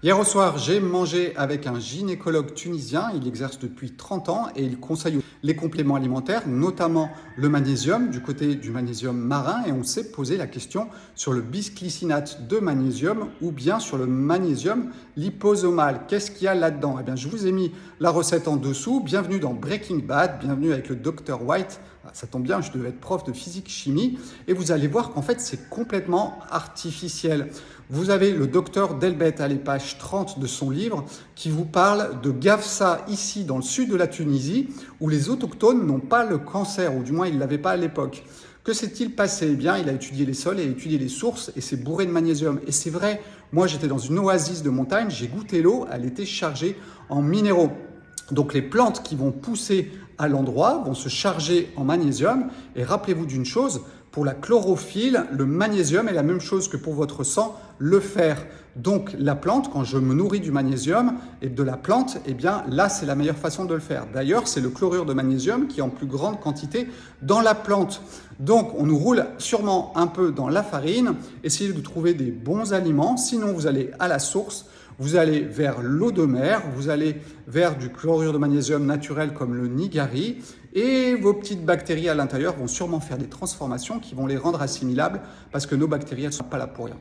Hier au soir, j'ai mangé avec un gynécologue tunisien. Il exerce depuis 30 ans et il conseille les compléments alimentaires, notamment le magnésium, du côté du magnésium marin. Et on s'est posé la question sur le bisglycinate de magnésium ou bien sur le magnésium liposomal. Qu'est-ce qu'il y a là-dedans? Eh bien, je vous ai mis la recette en dessous. Bienvenue dans Breaking Bad, bienvenue avec le Dr White. Ça tombe bien, je devais être prof de physique-chimie. Et vous allez voir qu'en fait, c'est complètement artificiel. Vous avez le docteur Delbet à les pages 30 de son livre qui vous parle de Gafsa ici dans le sud de la Tunisie où les autochtones n'ont pas le cancer, ou du moins ils ne l'avaient pas à l'époque. Que s'est-il passé? Eh bien, il a étudié les sols et étudié les sources et c'est bourré de magnésium. Et c'est vrai, moi j'étais dans une oasis de montagne, j'ai goûté l'eau, elle était chargée en minéraux. Donc les plantes qui vont pousser à l'endroit vont se charger en magnésium. Et rappelez-vous d'une chose, pour la chlorophylle, le magnésium est la même chose que pour votre sang, le fer. Donc la plante, quand je me nourris du magnésium et de la plante, eh bien là c'est la meilleure façon de le faire. D'ailleurs, c'est le chlorure de magnésium qui est en plus grande quantité dans la plante. Donc on nous roule sûrement un peu dans la farine. Essayez de trouver des bons aliments, sinon vous allez à la source. Vous allez vers l'eau de mer, vous allez vers du chlorure de magnésium naturel comme le nigari et vos petites bactéries à l'intérieur vont sûrement faire des transformations qui vont les rendre assimilables parce que nos bactéries, elles ne sont pas là pour rien.